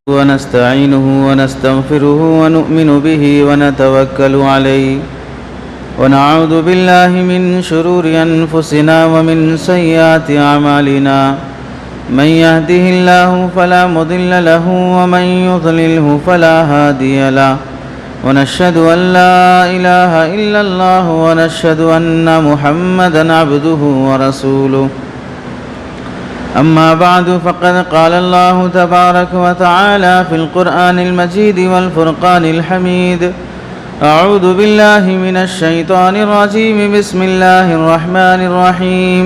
ونستعينه ونستغفره ونؤمن به ونتوكل عليه ونعوذ بالله من شرور أنفسنا ومن سيئات أعمالنا من يهده الله فلا مضل له ومن يضلله فلا هادي له ونشهد أن لا إله إلا الله ونشهد أن محمدا عبده ورسوله أما بعد فقد قال الله تبارك وتعالى في القرآن المجيد والفرقان الحميد أعوذ بالله من الشيطان الرجيم بسم الله الرحمن الرحيم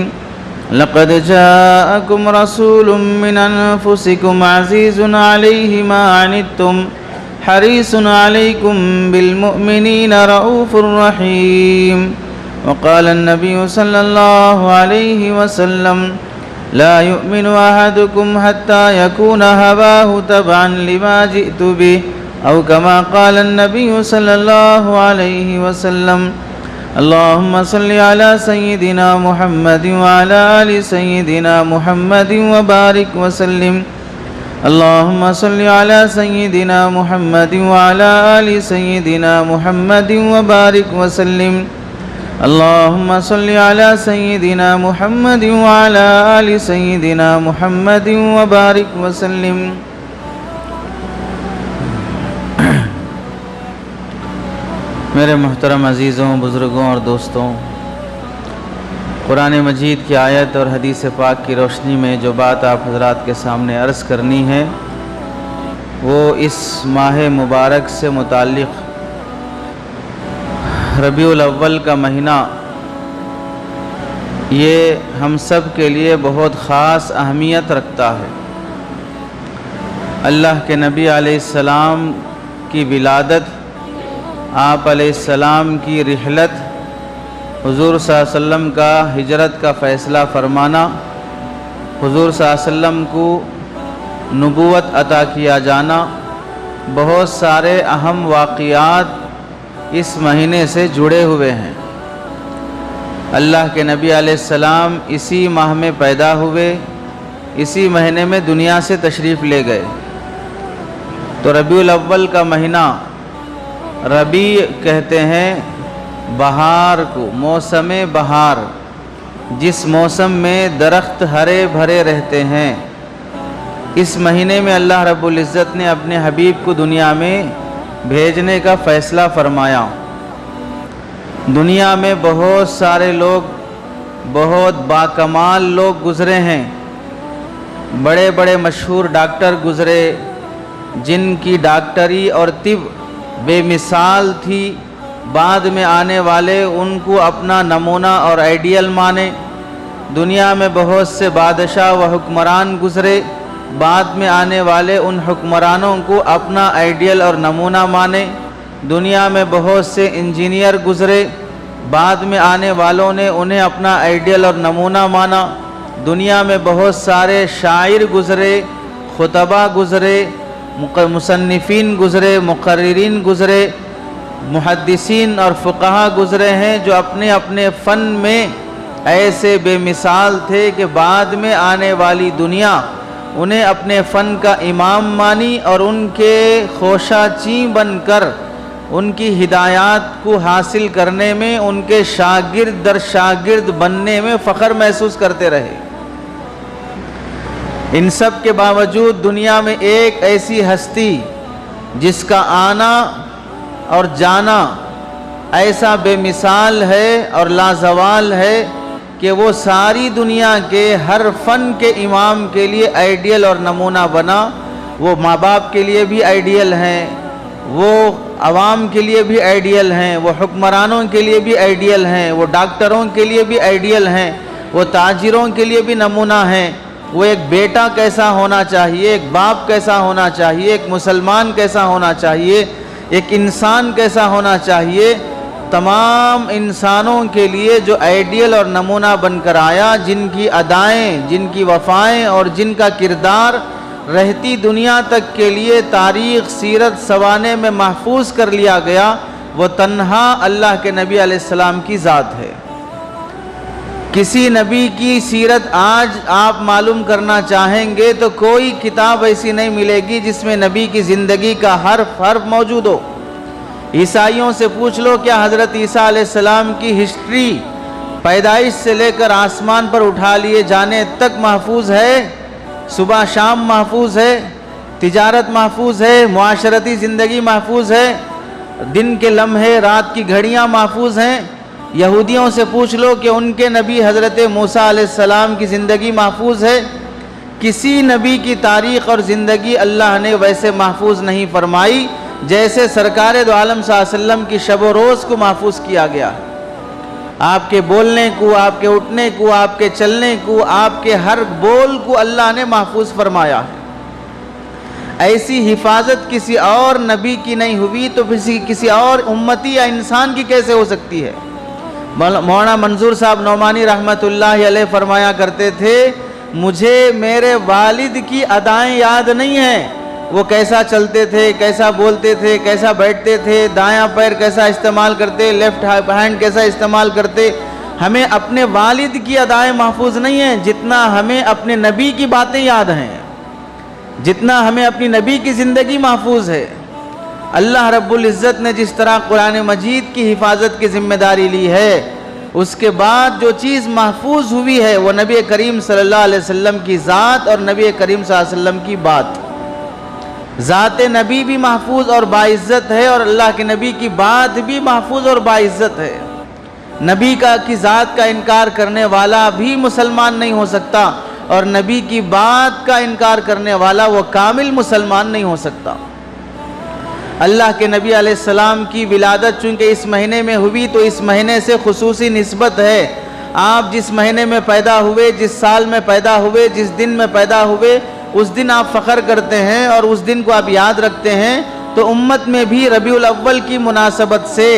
لقد جاءكم رسول من أنفسكم عزيز عليه ما عنتم حريص عليكم بالمؤمنين رؤوف رحيم وقال النبي صلى الله عليه وسلم لا يؤمن أحدكم حتى يكون هواه تبعا لما جئت به أو كما قال النبي صلى الله عليه وسلم اللهم صل على سيدنا محمد وعلى آل سيدنا محمد وبارك وسلم اللهم صل على سيدنا محمد وعلى آل سيدنا محمد وبارك وسلم اللهم صل على سيدنا محمد وعلى آل سيدنا محمد وبارك وسلم میرے محترم عزیزوں، بزرگوں اور دوستوں، قرآن مجید کی آیت اور حدیث پاک کی روشنی میں جو بات آپ حضرات کے سامنے عرض کرنی ہے وہ اس ماہ مبارک سے متعلق ربیع الاول کا مہینہ یہ ہم سب کے لیے بہت خاص اہمیت رکھتا ہے۔ اللہ کے نبی علیہ السلام کی ولادت، آپ علیہ السلام کی رحلت، حضور صلی اللہ علیہ وسلم کا ہجرت کا فیصلہ فرمانا، حضور صلی اللہ علیہ وسلم کو نبوت عطا کیا جانا، بہت سارے اہم واقعات اس مہینے سے جڑے ہوئے ہیں۔ اللہ کے نبی علیہ السلام اسی ماہ میں پیدا ہوئے، اسی مہینے میں دنیا سے تشریف لے گئے۔ تو ربیع الاول کا مہینہ، ربیع کہتے ہیں بہار کو، موسم بہار، جس موسم میں درخت ہرے بھرے رہتے ہیں، اس مہینے میں اللہ رب العزت نے اپنے حبیب کو دنیا میں بھیجنے کا فیصلہ فرمایا۔ دنیا میں بہت سارے لوگ، بہت باکمال لوگ گزرے ہیں، بڑے بڑے مشہور ڈاکٹر گزرے جن کی ڈاکٹری اور طب بے مثال تھی، بعد میں آنے والے ان کو اپنا نمونہ اور آئیڈیل مانے۔ دنیا میں بہت سے بادشاہ و حکمران گزرے، بعد میں آنے والے ان حکمرانوں کو اپنا آئیڈیل اور نمونہ مانے۔ دنیا میں بہت سے انجینئر گزرے، بعد میں آنے والوں نے انہیں اپنا آئیڈیل اور نمونہ مانا۔ دنیا میں بہت سارے شاعر گزرے، خطبہ گزرے، مصنفین گزرے، مقررین گزرے، محدثین اور فقہا گزرے ہیں جو اپنے اپنے فن میں ایسے بے مثال تھے کہ بعد میں آنے والی دنیا انہیں اپنے فن کا امام مانی اور ان کے خوشہ چیں بن کر ان کی ہدایات کو حاصل کرنے میں، ان کے شاگرد در شاگرد بننے میں فخر محسوس کرتے رہے۔ ان سب کے باوجود دنیا میں ایک ایسی ہستی جس کا آنا اور جانا ایسا بے مثال ہے اور لازوال ہے کہ وہ ساری دنیا کے ہر فن کے امام کے لیے آئیڈیل اور نمونہ بنا۔ وہ ماں باپ کے لیے بھی آئیڈیل ہیں، وہ عوام کے لیے بھی آئیڈیل ہیں، وہ حکمرانوں کے لیے بھی آئیڈیل ہیں، وہ ڈاکٹروں کے لیے بھی آئیڈیل ہیں، وہ تاجروں کے لیے بھی نمونہ ہیں۔ وہ ایک بیٹا کیسا ہونا چاہیے، ایک باپ کیسا ہونا چاہیے، ایک مسلمان کیسا ہونا چاہیے، ایک انسان کیسا ہونا چاہیے، تمام انسانوں کے لیے جو آئیڈیل اور نمونہ بن کر آیا، جن کی ادائیں، جن کی وفائیں اور جن کا کردار رہتی دنیا تک کے لیے تاریخ، سیرت، سوانے میں محفوظ کر لیا گیا، وہ تنہا اللہ کے نبی علیہ السلام کی ذات ہے۔ کسی نبی کی سیرت آج آپ معلوم کرنا چاہیں گے تو کوئی کتاب ایسی نہیں ملے گی جس میں نبی کی زندگی کا حرف موجود ہو۔ عیسائیوں سے پوچھ لو کیا حضرت عیسیٰ علیہ السلام کی ہسٹری پیدائش سے لے کر آسمان پر اٹھا لیے جانے تک محفوظ ہے؟ صبح شام محفوظ ہے، تجارت محفوظ ہے، معاشرتی زندگی محفوظ ہے، دن کے لمحے رات کی گھڑیاں محفوظ ہیں۔ یہودیوں سے پوچھ لو کہ ان کے نبی حضرت موسیٰ علیہ السلام کی زندگی محفوظ ہے؟ کسی نبی کی تاریخ اور زندگی اللہ نے ویسے محفوظ نہیں فرمائی جیسے سرکار دو عالم صلی اللہ علیہ وسلم کی شب و روز کو محفوظ کیا گیا۔ آپ کے بولنے کو، آپ کے اٹھنے کو، آپ کے چلنے کو، آپ کے ہر بول کو اللہ نے محفوظ فرمایا ہے۔ ایسی حفاظت کسی اور نبی کی نہیں ہوئی تو کسی اور امتی یا انسان کی کیسے ہو سکتی ہے؟ مولانا منظور صاحب نعمانی رحمت اللہ علیہ فرمایا کرتے تھے، مجھے میرے والد کی ادائیں یاد نہیں ہیں، وہ کیسا چلتے تھے، کیسا بولتے تھے، کیسا بیٹھتے تھے، دایاں پیر کیسا استعمال کرتے، لیفٹ ہینڈ کیسا استعمال کرتے۔ ہمیں اپنے والد کی ادائیں محفوظ نہیں ہیں جتنا ہمیں اپنے نبی کی باتیں یاد ہیں، جتنا ہمیں اپنی نبی کی زندگی محفوظ ہے۔ اللہ رب العزت نے جس طرح قرآن مجید کی حفاظت کی ذمہ داری لی ہے، اس کے بعد جو چیز محفوظ ہوئی ہے وہ نبی کریم صلی اللہ علیہ وسلم کی ذات اور نبی کریم صلی اللہ علیہ وسلم کی بات۔ ذات نبی بھی محفوظ اور باعزت ہے اور اللہ کے نبی کی بات بھی محفوظ اور باعزت ہے۔ نبی کی ذات کا انکار کرنے والا بھی مسلمان نہیں ہو سکتا اور نبی کی بات کا انکار کرنے والا وہ کامل مسلمان نہیں ہو سکتا۔ اللہ کے نبی علیہ السلام کی ولادت چونکہ اس مہینے میں ہوئی تو اس مہینے سے خصوصی نسبت ہے۔ آپ جس مہینے میں پیدا ہوئے، جس سال میں پیدا ہوئے، جس دن میں پیدا ہوئے، اس دن آپ فخر کرتے ہیں اور اس دن کو آپ یاد رکھتے ہیں، تو امت میں بھی ربیع الاول کی مناسبت سے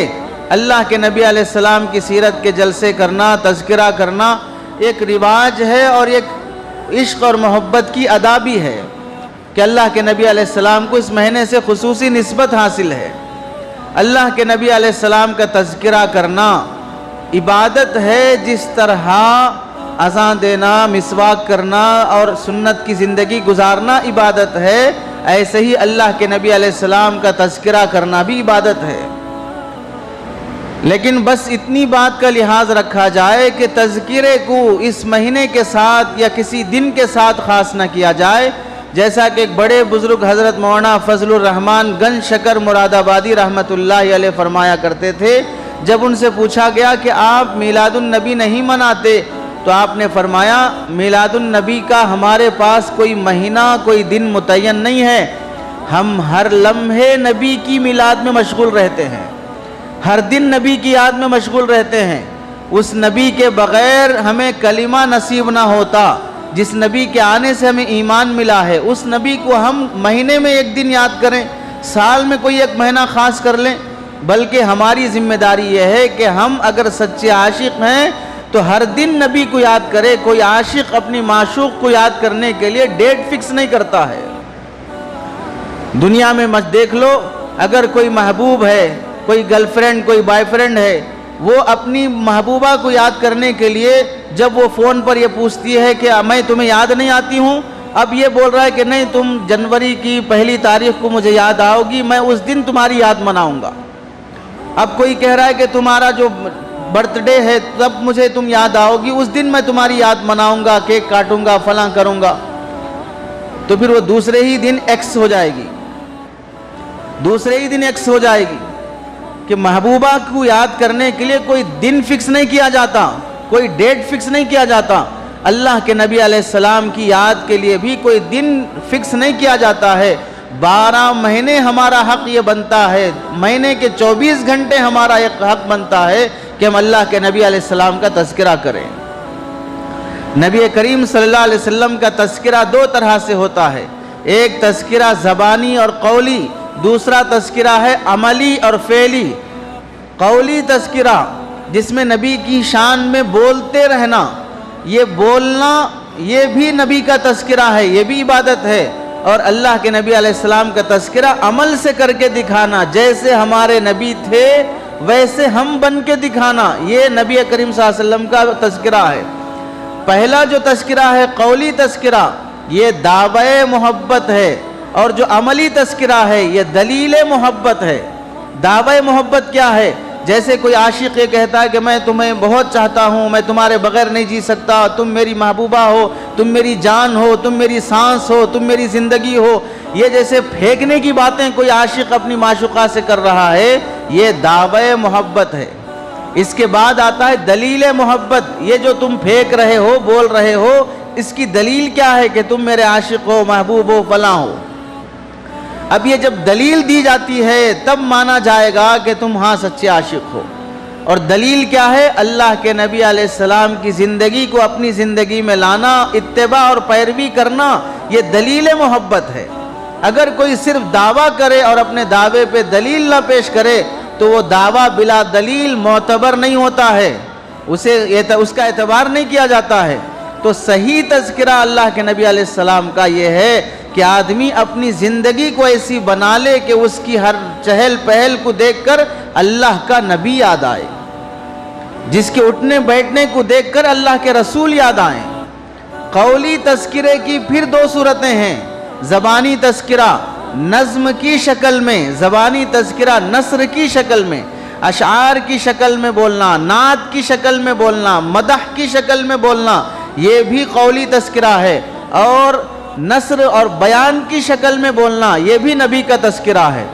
اللہ کے نبی علیہ السلام کی سیرت کے جلسے کرنا، تذکرہ کرنا ایک رواج ہے اور ایک عشق اور محبت کی ادا بھی ہے کہ اللہ کے نبی علیہ السلام کو اس مہینے سے خصوصی نسبت حاصل ہے۔ اللہ کے نبی علیہ السلام کا تذکرہ کرنا عبادت ہے، جس طرح اذان دینا، مسواک کرنا اور سنت کی زندگی گزارنا عبادت ہے، ایسے ہی اللہ کے نبی علیہ السلام کا تذکرہ کرنا بھی عبادت ہے۔ لیکن بس اتنی بات کا لحاظ رکھا جائے کہ تذکرے کو اس مہینے کے ساتھ یا کسی دن کے ساتھ خاص نہ کیا جائے، جیسا کہ ایک بڑے بزرگ حضرت مولانا فضل الرحمن گنج شکر مراد آبادی رحمت اللہ علیہ فرمایا کرتے تھے، جب ان سے پوچھا گیا کہ آپ میلاد النبی نہیں مناتے تو آپ نے فرمایا میلاد النبی کا ہمارے پاس کوئی مہینہ، کوئی دن متعین نہیں ہے، ہم ہر لمحے نبی کی میلاد میں مشغول رہتے ہیں، ہر دن نبی کی یاد میں مشغول رہتے ہیں۔ اس نبی کے بغیر ہمیں کلمہ نصیب نہ ہوتا، جس نبی کے آنے سے ہمیں ایمان ملا ہے، اس نبی کو ہم مہینے میں ایک دن یاد کریں، سال میں کوئی ایک مہینہ خاص کر لیں، بلکہ ہماری ذمہ داری یہ ہے کہ ہم اگر سچے عاشق ہیں تو ہر دن نبی کو یاد کرے۔ کوئی عاشق اپنی معشوق کو یاد کرنے کے لیے ڈیٹ فکس نہیں کرتا ہے۔ دنیا میں دیکھ لو، اگر کوئی محبوب ہے، کوئی گرل فرینڈ، کوئی بوائے فرینڈ ہے، وہ اپنی محبوبہ کو یاد کرنے کے لیے جب وہ فون پر یہ پوچھتی ہے کہ میں تمہیں یاد نہیں آتی ہوں، اب یہ بول رہا ہے کہ نہیں تم جنوری کی 1 تاریخ کو مجھے یاد آؤ گی، میں اس دن تمہاری یاد مناؤں گا۔ اب کوئی کہہ رہا ہے کہ تمہارا جو برتھ ڈے ہے تب مجھے تم یاد آؤ گی، اس دن میں تمہاری یاد مناؤں گا، کیک کاٹوں گا، فلاں کروں گا، تو پھر وہ دوسرے ہی دن ایکس ہو جائے گی، دوسرے ہی دن ایکس ہو جائے گی کہ محبوبہ کو یاد کرنے کے لیے کوئی دن فکس نہیں کیا جاتا، کوئی ڈیٹ فکس نہیں کیا جاتا۔ اللہ کے نبی علیہ السلام کی یاد کے لیے بھی کوئی دن فکس نہیں کیا جاتا ہے۔ 12 مہینے ہمارا حق یہ بنتا ہے، مہینے کے 24 گھنٹے ہمارا ایک حق بنتا ہے کہ ہم اللہ کے نبی علیہ السلام کا تذکرہ کریں۔ نبی کریم صلی اللہ علیہ وسلم کا تذکرہ 2 طرح سے ہوتا ہے، ایک تذکرہ زبانی اور قولی، دوسرا تذکرہ ہے عملی اور فعلی۔ قولی تذکرہ جس میں نبی کی شان میں بولتے رہنا، یہ بولنا یہ بھی نبی کا تذکرہ ہے، یہ بھی عبادت ہے۔ اور اللہ کے نبی علیہ السلام کا تذکرہ عمل سے کر کے دکھانا، جیسے ہمارے نبی تھے ویسے ہم بن کے دکھانا، یہ نبی کریم صلی اللہ علیہ وسلم کا تذکرہ ہے۔ پہلا جو تذکرہ ہے قولی تذکرہ، یہ دعوی محبت ہے، اور جو عملی تذکرہ ہے یہ دلیل محبت ہے۔ دعوی محبت کیا ہے؟ جیسے کوئی عاشق یہ کہتا ہے کہ میں تمہیں بہت چاہتا ہوں، میں تمہارے بغیر نہیں جی سکتا، تم میری محبوبہ ہو، تم میری جان ہو، تم میری سانس ہو، تم میری زندگی ہو، یہ جیسے پھینکنے کی باتیں کوئی عاشق اپنی معشوقہ سے کر رہا ہے، یہ دعوی محبت ہے۔ اس کے بعد آتا ہے دلیل محبت، یہ جو تم پھینک رہے ہو، بول رہے ہو، اس کی دلیل کیا ہے کہ تم میرے عاشق ہو، محبوب ہو، فلاں ہو۔ اب یہ جب دلیل دی جاتی ہے تب مانا جائے گا کہ تم ہاں سچے عاشق ہو۔ اور دلیل کیا ہے؟ اللہ کے نبی علیہ السلام کی زندگی کو اپنی زندگی میں لانا، اتباع اور پیروی کرنا، یہ دلیل محبت ہے۔ اگر کوئی صرف دعویٰ کرے اور اپنے دعوے پہ دلیل نہ پیش کرے تو وہ دعویٰ بلا دلیل معتبر نہیں ہوتا ہے، اس کا اعتبار نہیں کیا جاتا ہے۔ تو صحیح تذکرہ اللہ کے نبی علیہ السلام کا یہ ہے کہ آدمی اپنی زندگی کو ایسی بنا لے کہ اس کی ہر چہل پہل کو دیکھ کر اللہ کا نبی یاد آئے، جس کے اٹھنے بیٹھنے کو دیکھ کر اللہ کے رسول یاد آئیں۔ قولی تذکرے کی پھر دو صورتیں ہیں، زبانی تذکرہ نظم کی شکل میں، زبانی تذکرہ نثر کی شکل میں، اشعار کی شکل میں بولنا، نعت کی شکل میں بولنا، مدح کی شکل میں بولنا، یہ بھی قولی تذکرہ ہے۔ اور نثر اور بیان کی شکل میں بولنا، یہ بھی نبی کا تذکرہ ہے۔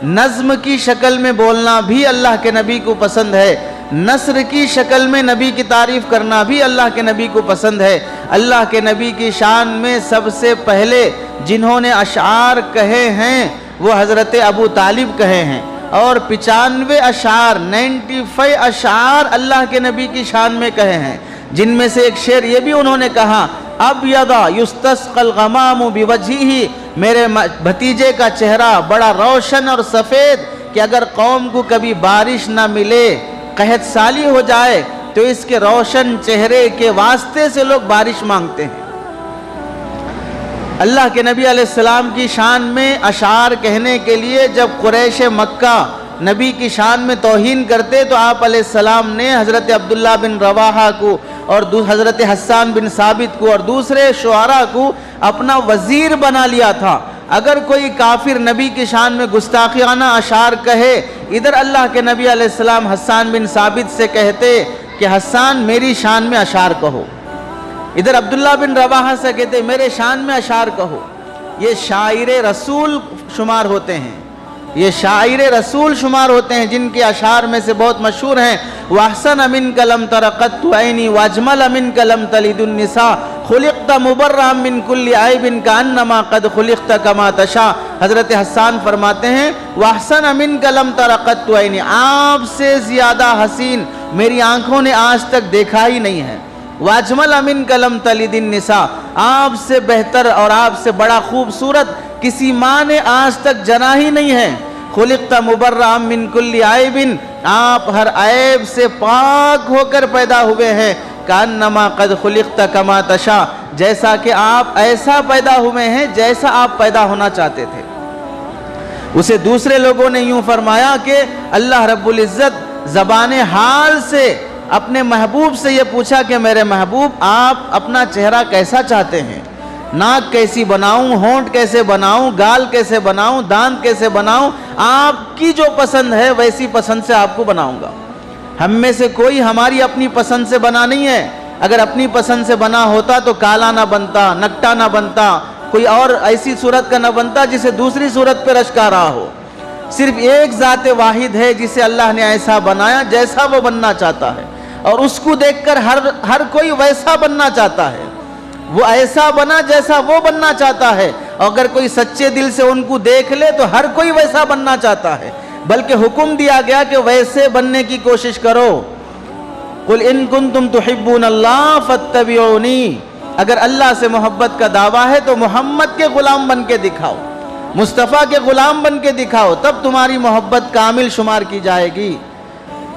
نظم کی شکل میں بولنا بھی اللہ کے نبی کو پسند ہے، نثر کی شکل میں نبی کی تعریف کرنا بھی اللہ کے نبی کو پسند ہے۔ اللہ کے نبی کی شان میں سب سے پہلے جنہوں نے اشعار کہے ہیں وہ حضرت ابو طالب کہے ہیں، اور 95 اشعار 95 اشعار اللہ کے نبی کی شان میں کہے ہیں، جن میں سے ایک شعر یہ بھی انہوں نے کہا، ابیض یستسقى الغمام بوجهه، میرے بھتیجے کا چہرہ بڑا روشن اور سفید کہ اگر قوم کو کبھی بارش نہ ملے، قحط سالی ہو جائے تو اس کے روشن چہرے کے واسطے سے لوگ بارش مانگتے ہیں۔ اللہ کے نبی علیہ السلام کی شان میں اشعار کہنے کے لیے جب قریش مکہ نبی کی شان میں توہین کرتے تو آپ علیہ السلام نے حضرت عبداللہ بن رواحہ کو اور حضرت حسان بن ثابت کو اور دوسرے شعراء کو اپنا وزیر بنا لیا تھا۔ اگر کوئی کافر نبی کی شان میں گستاخیانہ اشعار کہے، ادھر اللہ کے نبی علیہ السلام حسان بن ثابت سے کہتے کہ حسان میری شان میں اشعار کہو، ادھر عبداللہ بن رواحہ سے کہتے میرے شان میں اشعار کہو۔ یہ شاعر رسول شمار ہوتے ہیں، یہ شاعر رسول شمار ہوتے ہیں، جن کے اشعار میں سے بہت مشہور ہیں، وَأَحْسَنَ مِنْكَ لَمْ تَرَ قَطُّ عَيْنِي وَأَجْمَلَ مِنْكَ لَمْ تَلِدُ النِّسَاءُ خُلِقْتَ مُبَرَّأً مِنْ كُلِّ عَيْبٍ كَأَنَّمَا قَدْ خُلِقْتَ كَمَا تَشَاءُ۔ حضرت حسان فرماتے ہیں وَأَحْسَنَ مِنْكَ لَمْ تَرَ قَطُّ عَيْنِي، آپ سے زیادہ حسین میری آنکھوں نے آج تک دیکھا ہی نہیں ہے۔ وَأَجْمَلَ مِنْكَ لَمْ تَلِدِ النِّسَاءُ، آپ سے بہتر اور آپ سے بڑا خوبصورت کسی ماں نے آج تک جنا ہی نہیں ہے۔ خلقت مبرأ من کل عیب، آپ ہر عیب سے پاک ہو کر پیدا ہوئے ہیں۔ کأنما قد خلقت کما تشاء، جیسا کہ آپ ایسا پیدا ہوئے ہیں جیسا آپ پیدا ہونا چاہتے تھے۔ اسے دوسرے لوگوں نے یوں فرمایا کہ اللہ رب العزت زبان حال سے اپنے محبوب سے یہ پوچھا کہ میرے محبوب آپ اپنا چہرہ کیسا چاہتے ہیں، ناک کیسی بناؤں، ہونٹ کیسے بناؤں، گال کیسے بناؤں، دانت کیسے بناؤں، آپ کی جو پسند ہے ویسی پسند سے آپ کو بناؤں گا۔ ہم میں سے کوئی ہماری اپنی پسند سے بنا نہیں ہے، اگر اپنی پسند سے بنا ہوتا تو کالا نہ بنتا، نکٹا نہ بنتا، کوئی اور ایسی صورت کا نہ بنتا جسے دوسری صورت پہ رشک آ رہا ہو۔ صرف ایک ذات واحد ہے جسے اللہ نے ایسا بنایا جیسا وہ بننا چاہتا ہے، اور اس کو دیکھ کر ہر کوئی ویسا بننا چاہتا ہے، وہ ایسا بنا جیسا وہ بننا چاہتا ہے۔ اگر کوئی سچے دل سے ان کو دیکھ لے تو ہر کوئی ویسا بننا چاہتا ہے، بلکہ حکم دیا گیا کہ ویسے بننے کی کوشش کرو۔ قُلْ إِن كُنتُمْ تُحِبُّونَ اللَّهَ فَاتَّبِعُونِي، اگر اللہ سے محبت کا دعویٰ ہے تو محمد کے غلام بن کے دکھاؤ، مصطفیٰ کے غلام بن کے دکھاؤ، تب تمہاری محبت کامل شمار کی جائے گی۔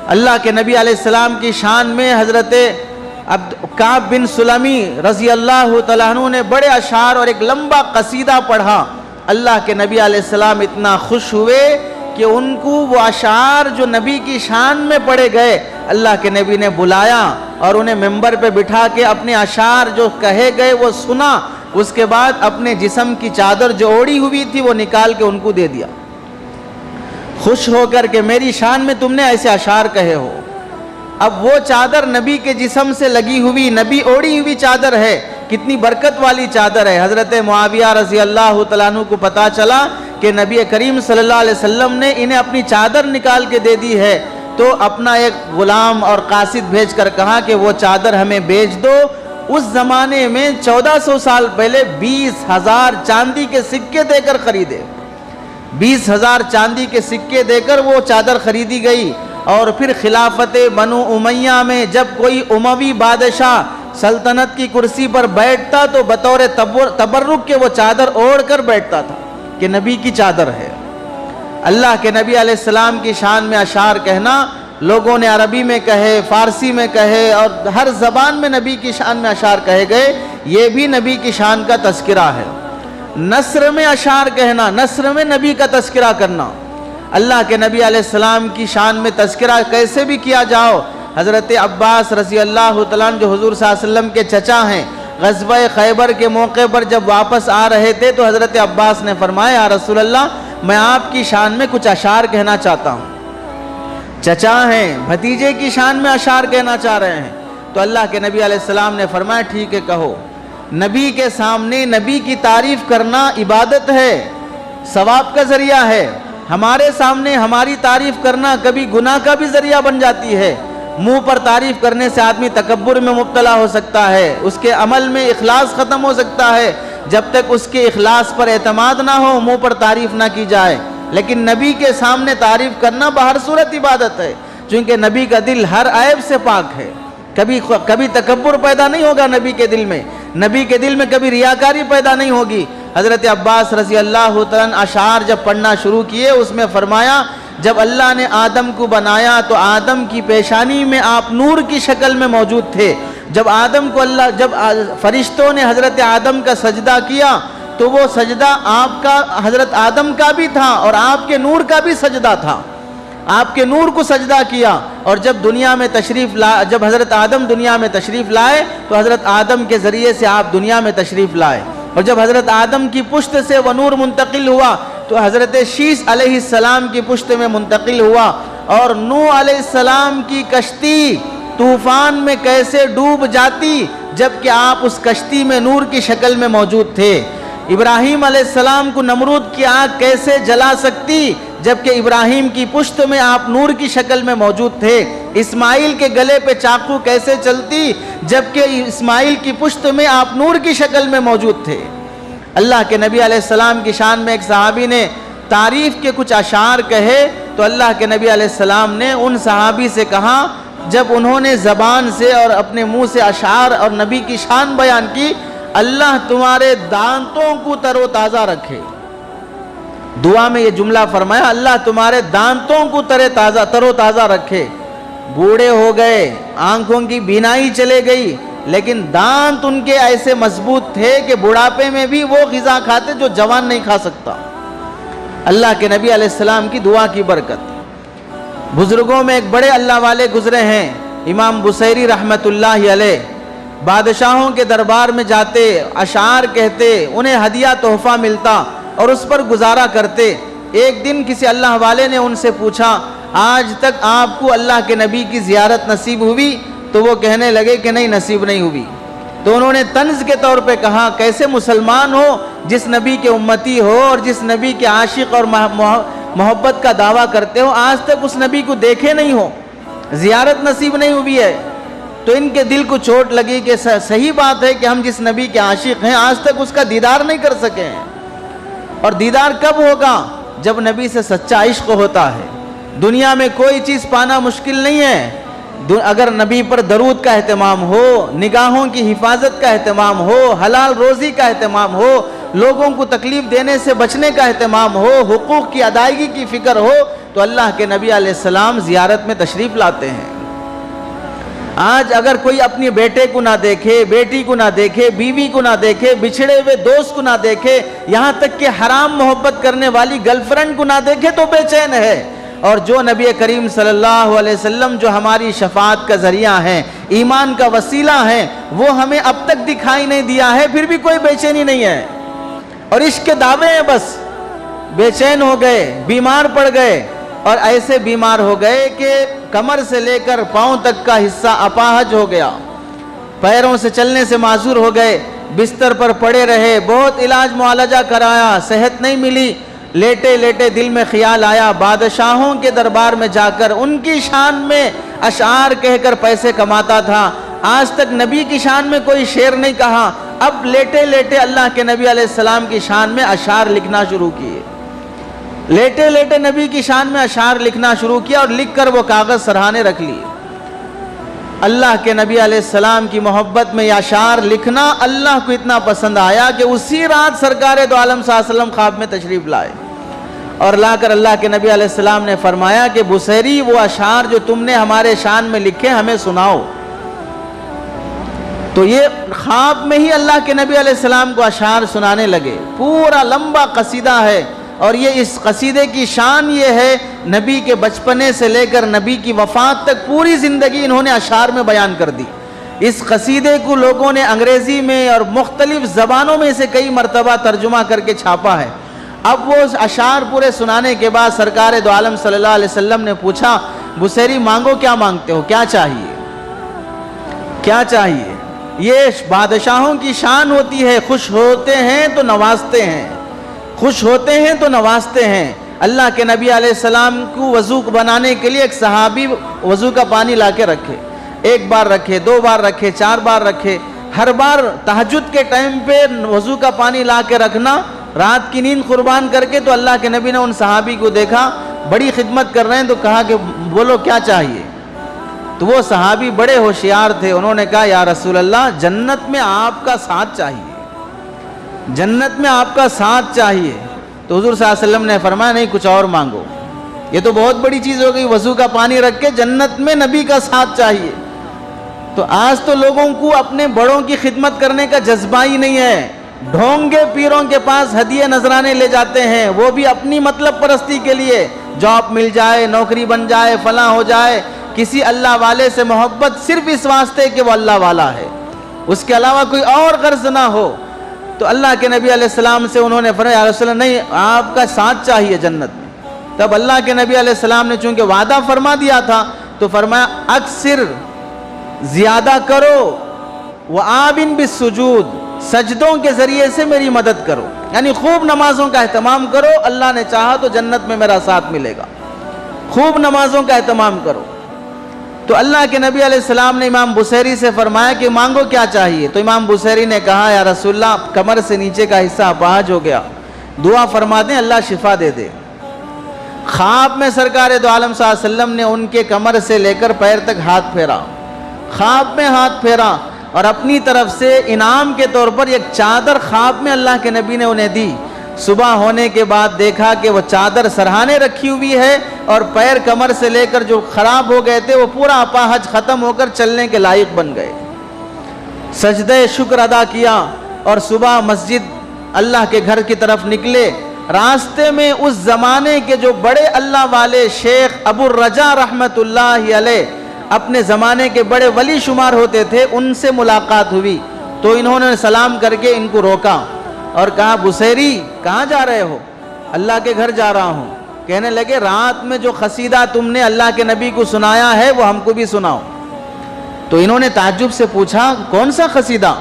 اللہ کے نبی علیہ السلام کی شان میں حضرت اب کعب بن سلمی رضی اللہ تعالیٰ عنہ نے بڑے اشعار اور ایک لمبا قصیدہ پڑھا. اللہ کے نبی علیہ السلام اتنا خوش ہوئے کہ ان کو وہ اشعار جو نبی کی شان میں پڑھے گئے اللہ کے نبی نے بلایا اور انہیں ممبر پہ بٹھا کے اپنے اشعار جو کہے گئے وہ سنا. اس کے بعد اپنے جسم کی چادر جو اوڑھی ہوئی تھی وہ نکال کے ان کو دے دیا، خوش ہو کر کہ میری شان میں تم نے ایسے اشعار کہے ہو. اب وہ چادر نبی کے جسم سے لگی ہوئی، نبی اوڑھی ہوئی چادر ہے، کتنی برکت والی چادر ہے. حضرت معاویہ رضی اللہ تعالیٰ عنہ کو پتا چلا کہ نبی کریم صلی اللہ علیہ وسلم نے انہیں اپنی چادر نکال کے دے دی ہے، تو اپنا ایک غلام اور قاصد بھیج کر کہا کہ وہ چادر ہمیں بیچ دو. اس زمانے میں 1400 سال پہلے 20,000 چاندی کے سکے دے کر خریدے، 20,000 چاندی کے سکے دے کر وہ چادر خریدی گئی. اور پھر خلافت بنو امیہ میں جب کوئی اموی بادشاہ سلطنت کی کرسی پر بیٹھتا تو بطور تبرک کے وہ چادر اوڑھ کر بیٹھتا تھا کہ نبی کی چادر ہے. اللہ کے نبی علیہ السلام کی شان میں اشعار کہنا، لوگوں نے عربی میں کہے، فارسی میں کہے، اور ہر زبان میں نبی کی شان میں اشعار کہے گئے، یہ بھی نبی کی شان کا تذکرہ ہے. نثر میں اشعار کہنا، نثر میں نبی کا تذکرہ کرنا. اللہ کے نبی علیہ السلام کی شان میں تذکرہ کیسے بھی کیا جاؤ. حضرت عباس رضی اللہ تعالیٰ عنہ جو حضور صلی اللہ علیہ وسلم کے چچا ہیں، غزوہ خیبر کے موقع پر جب واپس آ رہے تھے تو حضرت عباس نے فرمایا یا رسول اللہ میں آپ کی شان میں کچھ اشعار کہنا چاہتا ہوں. چچا ہیں، بھتیجے کی شان میں اشعار کہنا چاہ رہے ہیں. تو اللہ کے نبی علیہ السلام نے فرمایا ٹھیک ہے کہو. نبی کے سامنے نبی کی تعریف کرنا عبادت ہے، ثواب کا ذریعہ ہے. ہمارے سامنے ہماری تعریف کرنا کبھی گناہ کا بھی ذریعہ بن جاتی ہے. منہ پر تعریف کرنے سے آدمی تکبر میں مبتلا ہو سکتا ہے، اس کے عمل میں اخلاص ختم ہو سکتا ہے. جب تک اس کے اخلاص پر اعتماد نہ ہو منہ پر تعریف نہ کی جائے. لیکن نبی کے سامنے تعریف کرنا بہر صورت عبادت ہے، چونکہ نبی کا دل ہر عیب سے پاک ہے. کبھی تکبر پیدا نہیں ہوگا نبی کے دل میں، نبی کے دل میں کبھی ریاکاری پیدا نہیں ہوگی. حضرت عباس رضی اللہ تعالیٰ اشعار جب پڑھنا شروع کیے اس میں فرمایا جب اللہ نے آدم کو بنایا تو آدم کی پیشانی میں آپ نور کی شکل میں موجود تھے. جب فرشتوں نے حضرت آدم کا سجدہ کیا تو وہ سجدہ آپ کا حضرت آدم کا بھی تھا اور آپ کے نور کا بھی سجدہ تھا. آپ کے نور کو سجدہ کیا. اور جب حضرت آدم دنیا میں تشریف لائے تو حضرت آدم کے ذریعے سے آپ دنیا میں تشریف لائے. اور جب حضرت آدم کی پشت سے وہ نور منتقل ہوا تو حضرت شیش علیہ السلام کی پشت میں منتقل ہوا. اور نوح علیہ السلام کی کشتی طوفان میں کیسے ڈوب جاتی جبکہ آپ اس کشتی میں نور کی شکل میں موجود تھے. ابراہیم علیہ السلام کو نمرود کی آگ کیسے جلا سکتی جبکہ ابراہیم کی پشت میں آپ نور کی شکل میں موجود تھے. اسماعیل کے گلے پہ چاقو کیسے چلتی جبکہ اسماعیل کی پشت میں آپ نور کی شکل میں موجود تھے. اللہ کے نبی علیہ السلام کی شان میں ایک صحابی نے تعریف کے کچھ اشعار کہے تو اللہ کے نبی علیہ السلام نے ان صحابی سے کہا جب انہوں نے زبان سے اور اپنے منہ سے اشعار اور نبی کی شان بیان کی، اللہ تمہارے دانتوں کو تر و تازہ رکھے. دعا میں یہ جملہ فرمایا اللہ تمہارے دانتوں کو تر و تازہ رکھے. بوڑھے ہو گئے، آنکھوں کی بینائی چلے گئی، لیکن دانت ان کے ایسے مضبوط تھے کہ بڑھاپے میں بھی وہ غذا کھاتے جو جوان نہیں کھا سکتا. اللہ کے نبی علیہ السلام کی دعا کی برکت. بزرگوں میں ایک بڑے اللہ والے گزرے ہیں، امام بصیری رحمت اللہ علیہ. بادشاہوں کے دربار میں جاتے، اشعار کہتے، انہیں ہدیہ تحفہ ملتا اور اس پر گزارا کرتے. ایک دن کسی اللہ والے نے ان سے پوچھا آج تک آپ کو اللہ کے نبی کی زیارت نصیب ہوئی؟ تو وہ کہنے لگے کہ نہیں نصیب نہیں ہوئی. تو انہوں نے طنز کے طور پہ کہا کیسے مسلمان ہو جس نبی کے امتی ہو اور جس نبی کے عاشق اور محبت کا دعویٰ کرتے ہو، آج تک اس نبی کو دیکھے نہیں ہو، زیارت نصیب نہیں ہوئی ہے. تو ان کے دل کو چوٹ لگی کہ صحیح بات ہے کہ ہم جس نبی کے عاشق ہیں آج تک اس کا دیدار نہیں کر سکے ہیں. اور دیدار کب ہوگا؟ جب نبی سے سچا عشق ہوتا ہے. دنیا میں کوئی چیز پانا مشکل نہیں ہے اگر نبی پر درود کا اہتمام ہو، نگاہوں کی حفاظت کا اہتمام ہو، حلال روزی کا اہتمام ہو، لوگوں کو تکلیف دینے سے بچنے کا اہتمام ہو، حقوق کی ادائیگی کی فکر ہو تو اللہ کے نبی علیہ السلام زیارت میں تشریف لاتے ہیں. آج اگر کوئی اپنے بیٹے کو نہ دیکھے، بیٹی کو نہ دیکھے، بیوی کو نہ دیکھے، بچھڑے ہوئے دوست کو نہ دیکھے، یہاں تک کہ حرام محبت کرنے والی گرل فرینڈ کو نہ دیکھے تو بے چین ہے۔ اور جو نبی کریم صلی اللہ علیہ وسلم جو ہماری شفاعت کا ذریعہ ہیں، ایمان کا وسیلہ ہیں، وہ ہمیں اب تک دکھائی نہیں دیا ہے، پھر بھی کوئی بے چینی نہیں ہے، اور عشق کے دعوے ہیں، بس بے چین ہو گئے، بیمار پڑ گئے، اور ایسے بیمار ہو گئے کہ کمر سے لے کر پاؤں تک کا حصہ اپاہج ہو گیا، پیروں سے چلنے سے معذور ہو گئے، بستر پر پڑے رہے، بہت علاج معالجہ کرایا، صحت نہیں ملی، لیٹے لیٹے دل میں خیال آیا بادشاہوں کے دربار میں جا کر ان کی شان میں اشعار کہہ کر پیسے کماتا تھا، آج تک نبی کی شان میں کوئی شعر نہیں کہا، اب لیٹے لیٹے اللہ کے نبی علیہ السلام کی شان میں اشعار لکھنا شروع کیے، لیٹے لیٹے نبی کی شان میں اشعار لکھنا شروع کیا، اور لکھ کر وہ کاغذ سرہانے رکھ لیے۔ اللہ کے نبی علیہ السلام کی محبت میں یہ اشعار لکھنا اللہ کو اتنا پسند آیا کہ اسی رات سرکار دو عالم صلی اللہ علیہ وسلم خواب میں تشریف لائے، اور لا کر اللہ کے نبی علیہ السلام نے فرمایا کہ بصیری وہ اشعار جو تم نے ہمارے شان میں لکھے ہمیں سناؤ۔ تو یہ خواب میں ہی اللہ کے نبی علیہ السلام کو اشعار سنانے لگے، پورا لمبا قصیدہ ہے، اور یہ اس قصیدے کی شان یہ ہے، نبی کے بچپنے سے لے کر نبی کی وفات تک پوری زندگی انہوں نے اشعار میں بیان کر دی۔ اس قصیدے کو لوگوں نے انگریزی میں اور مختلف زبانوں میں سے کئی مرتبہ ترجمہ کر کے چھاپا ہے۔ اب وہ اشعار پورے سنانے کے بعد سرکار دو عالم صلی اللہ علیہ وسلم نے پوچھا، بصیری مانگو، کیا مانگتے ہو، کیا چاہیے، کیا چاہیے؟ یہ بادشاہوں کی شان ہوتی ہے، خوش ہوتے ہیں تو نوازتے ہیں، خوش ہوتے ہیں تو نوازتے ہیں۔ اللہ کے نبی علیہ السلام کو وضو بنانے کے لیے ایک صحابی وضو کا پانی لا کے رکھے، ایک بار رکھے، دو بار رکھے، چار بار رکھے، ہر بار تہجد کے ٹائم پہ وضو کا پانی لا کے رکھنا، رات کی نیند قربان کر کے۔ تو اللہ کے نبی نے ان صحابی کو دیکھا بڑی خدمت کر رہے ہیں، تو کہا کہ بولو کیا چاہیے؟ تو وہ صحابی بڑے ہوشیار تھے، انہوں نے کہا یا رسول اللہ جنت میں آپ کا ساتھ چاہیے، جنت میں آپ کا ساتھ چاہیے۔ تو حضور صلی اللہ علیہ وسلم نے فرمایا نہیں، کچھ اور مانگو، یہ تو بہت بڑی چیز ہو گئی، وضو کا پانی رکھ کے جنت میں نبی کا ساتھ چاہیے۔ تو آج تو لوگوں کو اپنے بڑوں کی خدمت کرنے کا جذبہ ہی نہیں ہے، ڈھونگے پیروں کے پاس ہدیے نذرانے لے جاتے ہیں، وہ بھی اپنی مطلب پرستی کے لیے، جاب مل جائے، نوکری بن جائے، فلاں ہو جائے، کسی اللہ والے سے محبت صرف اس واسطے کہ وہ اللہ والا ہے، اس کے علاوہ کوئی اور غرض نہ ہو۔ تو اللہ کے نبی علیہ السلام سے انہوں نے فرمایا یا رسول اللہ نہیں، آپ کا ساتھ چاہیے جنت میں۔ تب اللہ کے نبی علیہ السلام نے چونکہ وعدہ فرما دیا تھا تو فرمایا اکثر، زیادہ کرو، وآبن بالسجود، سجدوں کے ذریعے سے میری مدد کرو، یعنی خوب نمازوں کا اہتمام کرو، اللہ نے چاہا تو جنت میں میرا ساتھ ملے گا، خوب نمازوں کا اہتمام کرو۔ تو اللہ کے نبی علیہ السلام نے امام بصیری سے فرمایا کہ مانگو کیا چاہیے؟ تو امام بصیری نے کہا یا رسول اللہ کمر سے نیچے کا حصہ اپاہج ہو گیا، دعا فرما دیں اللہ شفا دے دے۔ خواب میں سرکار دو عالم صلی اللہ علیہ وسلم نے ان کے کمر سے لے کر پیر تک ہاتھ پھیرا، خواب میں ہاتھ پھیرا، اور اپنی طرف سے انعام کے طور پر ایک چادر خواب میں اللہ کے نبی نے انہیں دی۔ صبح ہونے کے بعد دیکھا کہ وہ چادر سرہانے رکھی ہوئی ہے، اور پیر کمر سے لے کر جو خراب ہو گئے تھے وہ پورا اپاہج ختم ہو کر چلنے کے لائق بن گئے۔ سجدہ شکر ادا کیا، اور صبح مسجد اللہ کے گھر کی طرف نکلے، راستے میں اس زمانے کے جو بڑے اللہ والے شیخ ابو الرجا رحمت اللہ علیہ اپنے زمانے کے بڑے ولی شمار ہوتے تھے، ان سے ملاقات ہوئی۔ تو انہوں نے سلام کر کے ان کو روکا اور کہا بصیری کہاں جا رہے ہو؟ اللہ کے گھر جا رہا ہوں۔ کہنے لگے رات میں جو قصیدہ تم نے اللہ کے نبی کو سنایا ہے وہ ہم کو بھی سناؤ۔ تو انہوں نے تعجب سے پوچھا کون سا قصیدہ،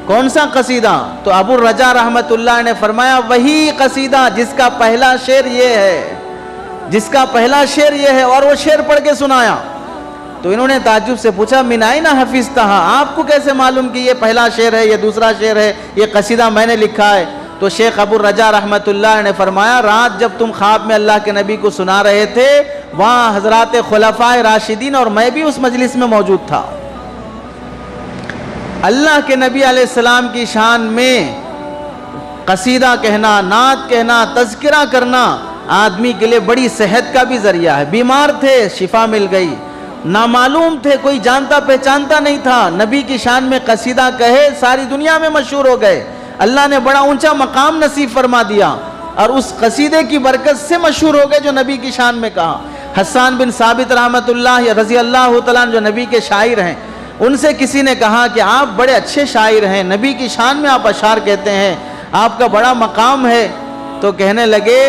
کون سا قصیدہ؟ تو ابو الرجا رحمت اللہ نے فرمایا وہی قصیدہ جس کا پہلا شعر یہ ہے، جس کا پہلا شعر یہ ہے، اور وہ شعر پڑھ کے سنایا۔ تو انہوں نے تعجب سے پوچھا من این حفظتھا، آپ کو کیسے معلوم کہ یہ پہلا شعر ہے، یہ دوسرا شعر ہے، یہ قصیدہ میں نے لکھا ہے؟ تو شیخ ابو الرجا رحمت اللہ نے فرمایا رات جب تم خواب میں اللہ کے نبی کو سنا رہے تھے وہاں حضرات خلفائے راشدین اور میں بھی اس مجلس میں موجود تھا۔ اللہ کے نبی علیہ السلام کی شان میں قصیدہ کہنا، نعت کہنا، تذکرہ کرنا آدمی کے لیے بڑی صحت کا بھی ذریعہ ہے۔ بیمار تھے، شفا مل گئی، نامعلوم تھے، کوئی جانتا پہچانتا نہیں تھا، نبی کی شان میں قصیدہ کہے ساری دنیا میں مشہور ہو گئے، اللہ نے بڑا اونچا مقام نصیب فرما دیا اور اس قصیدے کی برکت سے مشہور ہو گئے جو نبی کی شان میں کہا۔ حسان بن ثابت رحمۃ اللہ رضی اللہ تعالیٰ جو نبی کے شاعر ہیں، ان سے کسی نے کہا کہ آپ بڑے اچھے شاعر ہیں، نبی کی شان میں آپ اشعار کہتے ہیں، آپ کا بڑا مقام ہے۔ تو کہنے لگے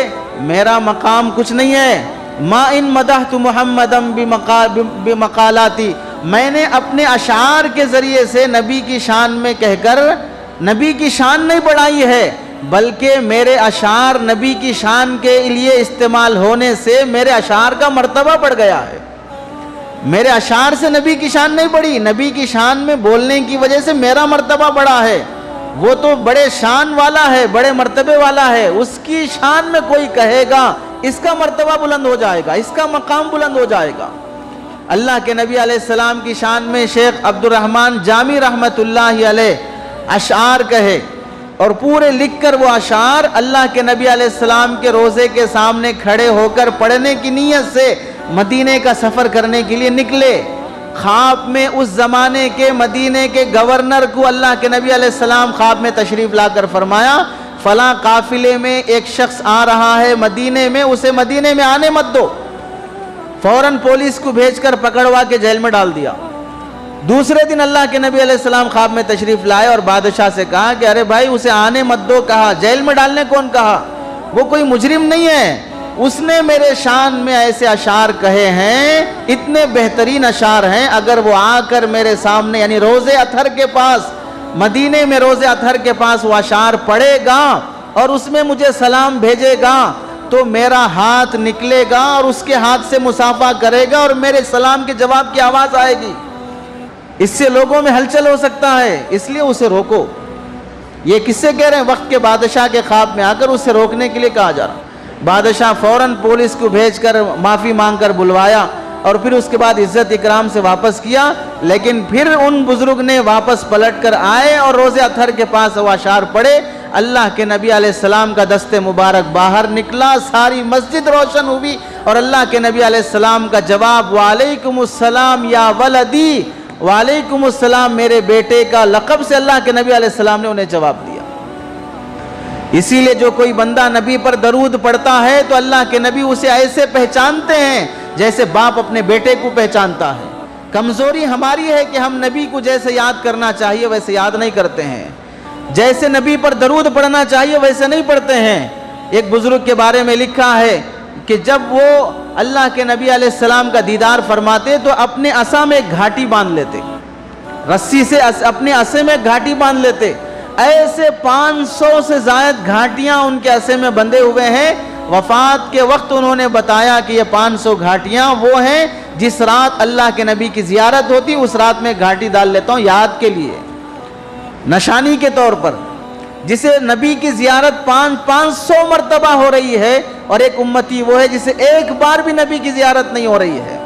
میرا مقام کچھ نہیں ہے، ما ان مدحت محمدا بمقالاتی، میں نے اپنے اشعار کے ذریعے سے نبی کی شان میں کہہ کر نبی کی شان نہیں بڑھائی ہے، بلکہ میرے اشعار نبی کی شان کے لیے استعمال ہونے سے میرے اشعار کا مرتبہ بڑھ گیا ہے۔ میرے اشعار سے نبی کی شان نہیں بڑھی، نبی کی شان میں بولنے کی وجہ سے میرا مرتبہ بڑھا ہے۔ وہ تو بڑے شان والا ہے، بڑے مرتبے والا ہے، اس کی شان میں کوئی کہے گا اس کا مرتبہ بلند ہو جائے گا، اس کا مقام بلند ہو جائے گا۔ اللہ کے نبی علیہ السلام کی شان میں شیخ عبد الرحمن جامی رحمۃ اللہ علیہ اشعار کہے اور پورے لکھ کر وہ اشعار اللہ کے نبی علیہ السلام کے روضے کے سامنے کھڑے ہو کر پڑھنے کی نیت سے مدینے کا سفر کرنے کے لیے نکلے۔ خواب میں اس زمانے کے مدینے کے گورنر کو اللہ کے نبی علیہ السلام خواب میں تشریف لا کر فرمایا فلاں قافلے میں ایک شخص آ رہا ہے مدینے میں، اسے مدینے میں آنے مت دو۔ فوراً پولیس کو بھیج کر پکڑوا کے جیل میں ڈال دیا۔ دوسرے دن اللہ کے نبی علیہ السلام خواب میں تشریف لائے اور بادشاہ سے کہا کہ ارے بھائی اسے آنے مت دو، کہا جیل میں ڈالنے کون کہا؟ وہ کوئی مجرم نہیں ہے، اس نے میرے شان میں ایسے اشعار کہے ہیں، اتنے بہترین اشعار ہیں، اگر وہ آ کر میرے سامنے یعنی روضے اطہر کے پاس، مدینے میں روضے اطہر کے پاس وہ اشعار پڑھے گا اور اس میں مجھے سلام بھیجے گا تو میرا ہاتھ نکلے گا اور اس کے ہاتھ سے مصافحہ کرے گا اور میرے سلام کے جواب کی آواز آئے گی، اس سے لوگوں میں ہلچل ہو سکتا ہے، اس لیے اسے روکو۔ یہ کس سے کہہ رہے ہیں؟ وقت کے بادشاہ کے خواب میں آ کر اسے روکنے کے لیے کہا جا رہا۔ بادشاہ فوراً پولیس کو بھیج کر معافی مانگ کر بلوایا اور پھر اس کے بعد عزت اکرام سے واپس کیا، لیکن پھر ان بزرگ نے واپس پلٹ کر آئے اور روضے اطہر کے پاس وہ اشعار پڑھے۔ اللہ کے نبی علیہ السلام کا دست مبارک باہر نکلا، ساری مسجد روشن ہوئی اور اللہ کے نبی علیہ السلام کا جواب وعلیکم السلام یا ولدی، وعلیکم السلام میرے بیٹے کا لقب سے اللہ کے نبی علیہ السلام نے انہیں جواب دیا۔ اسی لیے جو کوئی بندہ نبی پر درود پڑھتا ہے تو اللہ کے نبی اسے ایسے پہچانتے ہیں جیسے باپ اپنے بیٹے کو پہچانتا ہے۔ کمزوری ہماری ہے کہ ہم نبی کو جیسے یاد کرنا چاہیے ویسے یاد نہیں کرتے ہیں، جیسے نبی پر درود پڑھنا چاہیے ویسے نہیں پڑھتے ہیں۔ ایک بزرگ کے بارے میں لکھا ہے کہ جب وہ اللہ کے نبی علیہ السلام کا دیدار فرماتے تو اپنے عصا میں ایک گھاٹی باندھ لیتے، رسی سے اپنے عصے میں گھاٹی باندھ لیتے۔ ایسے 500 سے زائد گھاٹیاں ان کے عصے میں بندھے ہوئے ہیں۔ وفات کے وقت انہوں نے بتایا کہ یہ 500 گھاٹیاں وہ ہیں جس رات اللہ کے نبی کی زیارت ہوتی اس رات میں گھاٹی ڈال لیتا ہوں یاد کے لیے، نشانی کے طور پر، جسے نبی کی زیارت 500 مرتبہ ہو رہی ہے، اور ایک امتی وہ ہے جسے ایک بار بھی نبی کی زیارت نہیں ہو رہی ہے۔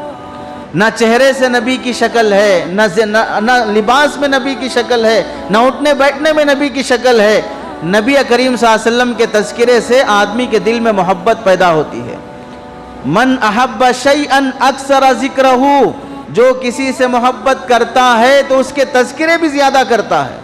نہ چہرے سے نبی کی شکل ہے، نہ لباس میں نبی کی شکل ہے، نہ اٹھنے بیٹھنے میں نبی کی شکل ہے۔ نبی کریم صلی اللہ علیہ وسلم کے تذکرے سے آدمی کے دل میں محبت پیدا ہوتی ہے۔ من احب شیئا اکثر ذکرہ، جو کسی سے محبت کرتا ہے تو اس کے تذکرے بھی زیادہ کرتا ہے،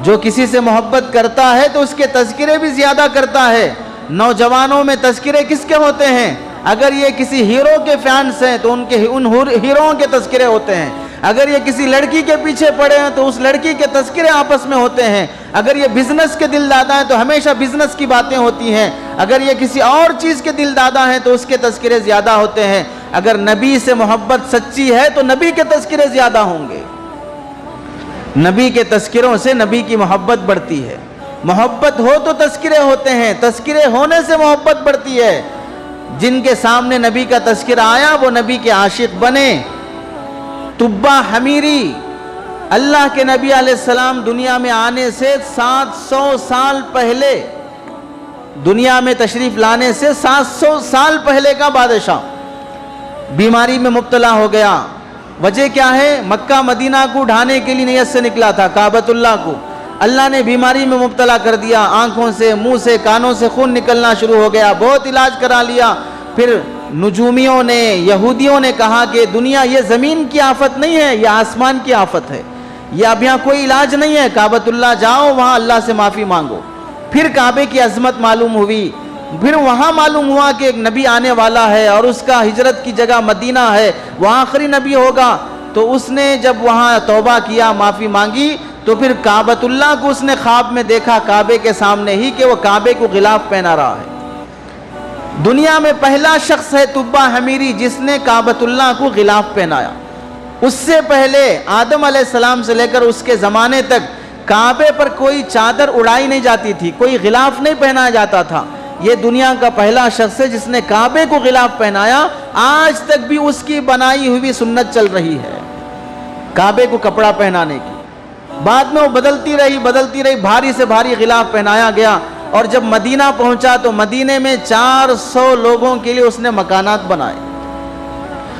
جو کسی سے محبت کرتا ہے تو اس کے تذکرے بھی زیادہ کرتا ہے۔ نوجوانوں میں تذکرے کس کے ہوتے ہیں؟ اگر یہ کسی ہیرو کے فینس ہیں تو ان ہیروؤں کے تذکرے ہوتے ہیں، اگر یہ کسی لڑکی کے پیچھے پڑے ہیں تو اس لڑکی کے تذکرے آپس میں ہوتے ہیں، اگر یہ بزنس کے دل دادا ہیں تو ہمیشہ بزنس کی باتیں ہوتی ہیں، اگر یہ کسی اور چیز کے دل دادا ہیں تو اس کے تذکرے زیادہ ہوتے ہیں۔ اگر نبی سے محبت سچی ہے تو نبی کے تذکرے زیادہ ہوں گے، نبی کے تذکروں سے نبی کی محبت بڑھتی ہے۔ محبت ہو تو تذکرے ہوتے ہیں، تذکرے ہونے سے محبت بڑھتی ہے۔ جن کے سامنے نبی کا تذکرہ آیا وہ نبی کے عاشق بنے۔ طبہ حمیری، اللہ کے نبی علیہ السلام دنیا میں آنے سے 700 سال پہلے، دنیا میں تشریف لانے سے 700 سال پہلے کا بادشاہ، بیماری میں مبتلا ہو گیا۔ وجہ کیا ہے؟ مکہ مدینہ کو ڈھانے کے لیے نیت سے نکلا تھا، کعبۃ اللہ کو اللہ نے بیماری میں مبتلا کر دیا، آنکھوں سے، منہ سے، کانوں سے خون نکلنا شروع ہو گیا، بہت علاج کرا لیا، پھر نجومیوں نے، یہودیوں نے کہا کہ دنیا یہ زمین کی آفت نہیں ہے، یہ آسمان کی آفت ہے، یہ اب یہاں کوئی علاج نہیں ہے، کعبۃ اللہ جاؤ، وہاں اللہ سے معافی مانگو۔ پھر کعبے کی عظمت معلوم ہوئی، پھر وہاں معلوم ہوا کہ ایک نبی آنے والا ہے اور اس کا ہجرت کی جگہ مدینہ ہے، وہ آخری نبی ہوگا۔ تو اس نے جب وہاں توبہ کیا، معافی مانگی، تو پھر کعبۃ اللہ کو اس نے خواب میں دیکھا کعبے کے سامنے ہی کہ وہ کعبے کو غلاف پہنا رہا ہے۔ دنیا میں پہلا شخص ہے تبع حمیری جس نے کعبۃ اللہ کو غلاف پہنایا۔ اس سے پہلے آدم علیہ السلام سے لے کر اس کے زمانے تک کعبے پر کوئی چادر اڑائی نہیں جاتی تھی، کوئی غلاف نہیں پہنایا جاتا تھا۔ یہ دنیا کا پہلا شخص ہے جس نے کعبے کو غلاف پہنایا۔ آج تک بھی اس کی بنائی ہوئی سنت چل رہی ہے کعبے کو کپڑا پہنانے کی۔ بعد میں وہ بدلتی رہی، بھاری سے بھاری غلاف پہنایا گیا، اور جب مدینہ پہنچا تو مدینے میں 400 لوگوں کے لیے اس نے مکانات بنائے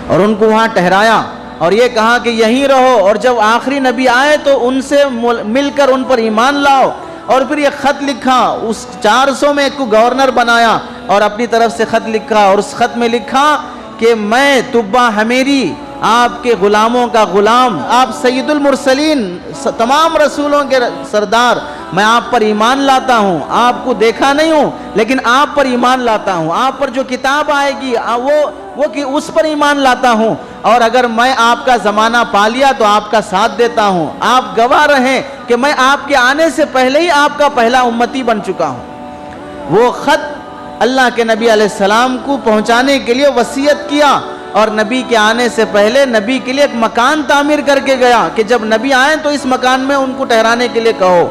اور ان کو وہاں ٹھہرایا، اور یہ کہا کہ یہیں رہو، اور جب آخری نبی آئے تو ان سے مل کر ان پر ایمان لاؤ۔ اور پھر یہ خط لکھا، اس 400 میں ایک کو گورنر بنایا اور اپنی طرف سے خط لکھا، اور اس خط میں لکھا کہ میں تبع حمیری، آپ کے غلاموں کا غلام، آپ سید المرسلین، تمام رسولوں کے سردار، میں آپ پر ایمان لاتا ہوں، آپ کو دیکھا نہیں ہوں لیکن آپ پر ایمان لاتا ہوں، آپ پر جو کتاب آئے گی وہ کہ اس پر ایمان لاتا ہوں، اور اگر میں آپ کا زمانہ پا لیا تو آپ کا ساتھ دیتا ہوں، آپ گواہ رہیں کہ میں آپ کے آنے سے پہلے ہی آپ کا پہلا امتی بن چکا ہوں۔ وہ خط اللہ کے نبی علیہ السلام کو پہنچانے کے لیے وصیت کیا، اور نبی کے آنے سے پہلے نبی کے لیے ایک مکان تعمیر کر کے گیا کہ جب نبی آئیں تو اس مکان میں ان کو ٹھہرانے کے لیے کہو۔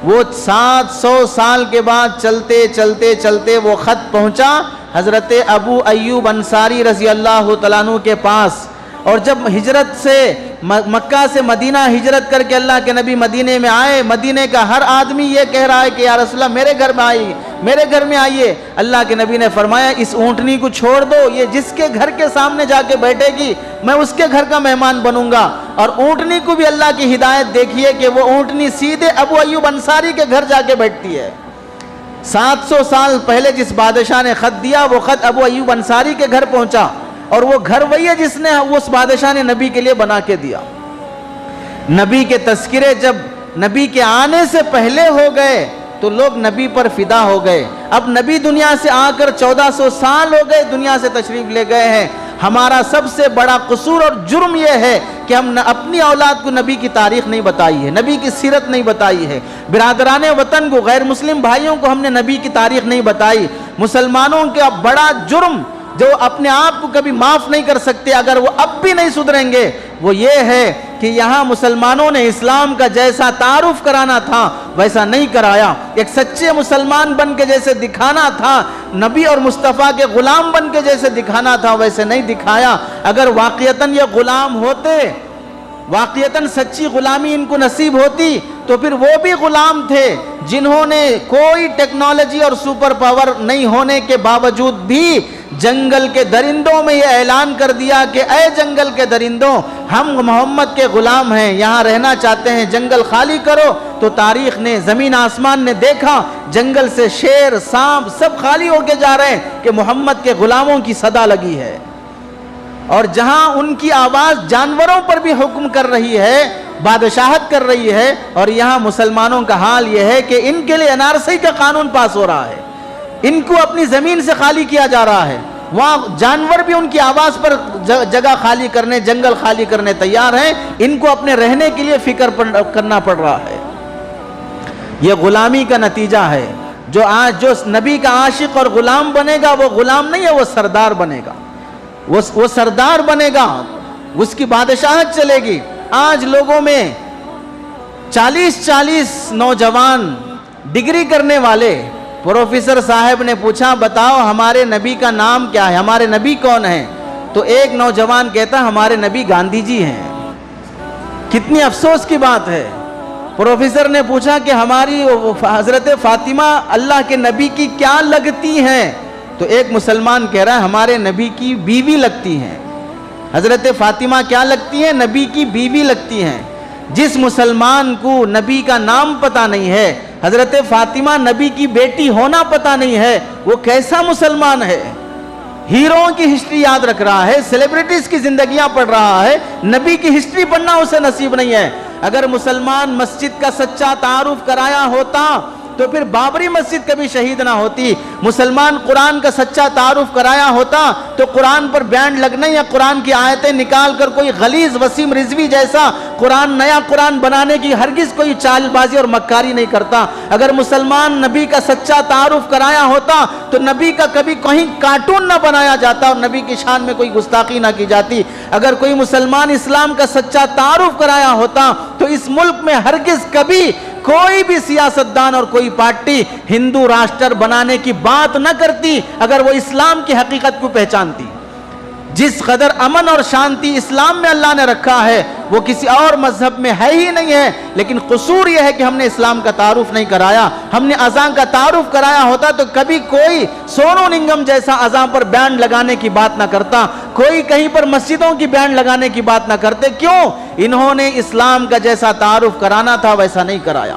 وہ 700 سال کے بعد چلتے وہ خط پہنچا حضرت ابو ایوب انصاری رضی اللہ تعالیٰ عنہ کے پاس، اور جب ہجرت سے مکہ سے مدینہ ہجرت کر کے اللہ کے نبی مدینے میں آئے، مدینے کا ہر آدمی یہ کہہ رہا ہے کہ یا رسول اللہ میرے گھر میں آئیے۔ اللہ کے نبی نے فرمایا اس اونٹنی کو چھوڑ دو، یہ جس کے گھر کے سامنے جا کے بیٹھے گی میں اس کے گھر کا مہمان بنوں گا۔ اور اونٹنی کو بھی اللہ کی ہدایت دیکھیے کہ وہ اونٹنی سیدھے ابو ایوب انصاری کے گھر جا کے بیٹھتی ہے۔ 700 سال پہلے جس بادشاہ نے خط دیا وہ خط ابو ایوب انصاری کے گھر پہنچا، اور وہ گھر وہی ہے جس نے اس بادشاہ نے نبی کے لیے بنا کے دیا۔ نبی کے تذکرے جب نبی کے آنے سے پہلے ہو گئے تو لوگ نبی پر فدا ہو گئے۔ اب نبی دنیا سے آ کر 1400 سال ہو گئے، دنیا سے تشریف لے گئے ہیں۔ ہمارا سب سے بڑا قصور اور جرم یہ ہے کہ ہم اپنی اولاد کو نبی کی تاریخ نہیں بتائی ہے، نبی کی سیرت نہیں بتائی ہے۔ برادران وطن کو، غیر مسلم بھائیوں کو ہم نے نبی کی تاریخ نہیں بتائی۔ مسلمانوں کا بڑا جرم جو اپنے آپ کو کبھی معاف نہیں کر سکتے اگر وہ اب بھی نہیں سدھریں گے، وہ یہ ہے کہ یہاں مسلمانوں نے اسلام کا جیسا تعارف کرانا تھا ویسا نہیں کرایا، ایک سچے مسلمان بن کے جیسے دکھانا تھا، نبی اور مصطفیٰ کے غلام بن کے جیسے دکھانا تھا ویسے نہیں دکھایا۔ اگر واقعتاً یہ غلام ہوتے، واقعتاً سچی غلامی ان کو نصیب ہوتی تو پھر وہ بھی غلام تھے جنہوں نے کوئی ٹیکنالوجی اور سپر پاور نہیں ہونے کے باوجود بھی جنگل کے درندوں میں یہ اعلان کر دیا کہ اے جنگل کے درندوں، ہم محمد کے غلام ہیں، یہاں رہنا چاہتے ہیں، جنگل خالی کرو۔ تو تاریخ نے، زمین آسمان نے دیکھا جنگل سے شیر، سانپ سب خالی ہو کے جا رہے ہیں کہ محمد کے غلاموں کی صدا لگی ہے۔ اور جہاں ان کی آواز جانوروں پر بھی حکم کر رہی ہے، بادشاہت کر رہی ہے، اور یہاں مسلمانوں کا حال یہ ہے کہ ان کے لیے NRC کا قانون پاس ہو رہا ہے، ان کو اپنی زمین سے خالی کیا جا رہا ہے۔ وہاں جانور بھی ان کی آواز پر جگہ خالی کرنے، جنگل خالی کرنے تیار ہیں، ان کو اپنے رہنے کے لیے فکر کرنا پڑ رہا ہے۔ یہ غلامی کا نتیجہ ہے۔ جو نبی کا عاشق اور غلام بنے گا وہ غلام نہیں ہے، وہ سردار بنے گا، وہ سردار بنے گا، اس کی بادشاہت چلے گی۔ آج لوگوں میں 40 نوجوان ڈگری کرنے والے، پروفیسر صاحب نے پوچھا بتاؤ ہمارے نبی کا نام کیا ہے، ہمارے نبی کون ہیں؟ تو ایک نوجوان کہتا ہمارے نبی گاندھی جی ہیں۔ کتنی افسوس کی بات ہے۔ پروفیسر نے پوچھا کہ ہماری حضرت فاطمہ اللہ کے نبی کی کیا لگتی ہیں؟ تو ایک مسلمان کہہ رہا ہے ہمارے نبی کی بیوی لگتی ہیں۔ حضرت فاطمہ کیا لگتی ہیں؟ نبی کی بیوی لگتی ہیں۔ جس مسلمان کو نبی کا نام پتہ نہیں ہے، حضرت فاطمہ نبی کی بیٹی ہونا پتہ نہیں ہے، وہ کیسا مسلمان ہے؟ ہیروں کی ہسٹری یاد رکھ رہا ہے, سیلیبریٹیز کی زندگیاں پڑھ رہا ہے, نبی کی ہسٹری پڑھنا اسے نصیب نہیں ہے. اگر مسلمان مسجد کا سچا تعارف کرایا ہوتا تو پھر بابری مسجد کبھی شہید نہ ہوتی. مسلمان قرآن کا سچا تعارف کرایا ہوتا تو قرآن پر بینڈ لگنے یا قرآن کی آیتیں نکال کر کوئی غلیظ وسیم رضوی جیسا نیا قرآن بنانے کی ہرگز کوئی چال بازی اور مکاری نہیں کرتا. اگر مسلمان نبی کا سچا تعارف کرایا ہوتا تو نبی کا کبھی کہیں کارٹون نہ بنایا جاتا اور نبی کی شان میں کوئی گستاخی نہ کی جاتی. اگر کوئی مسلمان اسلام کا سچا تعارف کرایا ہوتا تو اس ملک میں ہرگز کبھی کوئی بھی سیاستدان اور کوئی پارٹی ہندو راشٹر بنانے کی بات نہ کرتی اگر وہ اسلام کی حقیقت کو پہچانتی. جس قدر امن اور شانتی اسلام میں اللہ نے رکھا ہے وہ کسی اور مذہب میں ہے ہی نہیں ہے. لیکن قصور یہ ہے کہ ہم نے اسلام کا تعارف نہیں کرایا. ہم نے اذان کا تعارف کرایا ہوتا تو کبھی کوئی سونو نگم جیسا اذان پر بینڈ لگانے کی بات نہ کرتا, کوئی کہیں پر مسجدوں کی بینڈ لگانے کی بات نہ کرتے. کیوں؟ انہوں نے اسلام کا جیسا تعارف کرانا تھا ویسا نہیں کرایا.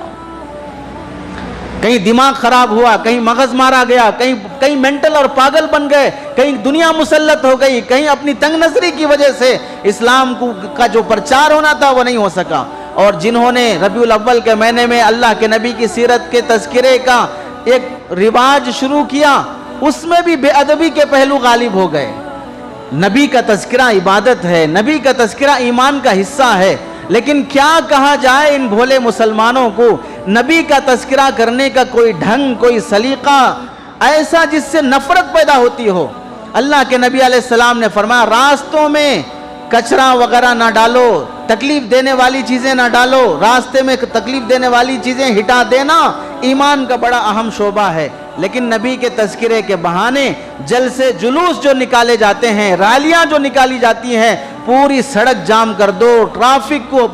کہیں دماغ خراب ہوا, کہیں مغز مارا گیا, کہیں مینٹل اور پاگل بن گئے, کہیں دنیا مسلط ہو گئی, کہیں اپنی تنگ نظری کی وجہ سے اسلام کا جو پرچار ہونا تھا وہ نہیں ہو سکا. اور جنہوں نے ربیع الاول کے مہینے میں اللہ کے نبی کی سیرت کے تذکرے کا ایک رواج شروع کیا, اس میں بھی بے ادبی کے پہلو غالب ہو گئے. نبی کا تذکرہ عبادت ہے, نبی کا تذکرہ ایمان کا حصہ ہے, لیکن کیا کہا جائے ان بھولے مسلمانوں کو نبی کا تذکرہ کرنے کا کوئی ڈھنگ, کوئی سلیقہ ایسا جس سے نفرت پیدا ہوتی ہو. اللہ کے نبی علیہ السلام نے فرمایا راستوں میں کچرا وغیرہ نہ ڈالو, تکلیف دینے والی چیزیں نہ ڈالو, راستے میں تکلیف دینے والی چیزیں ہٹا دینا ایمان کا بڑا اہم شعبہ ہے. لیکن نبی کے تذکرے کے بہانے جلسے جلوس جو نکالے جاتے ہیں, ریلیاں جو نکالی جاتی ہیں, پوری سڑک جام کر دو, ٹرافک کو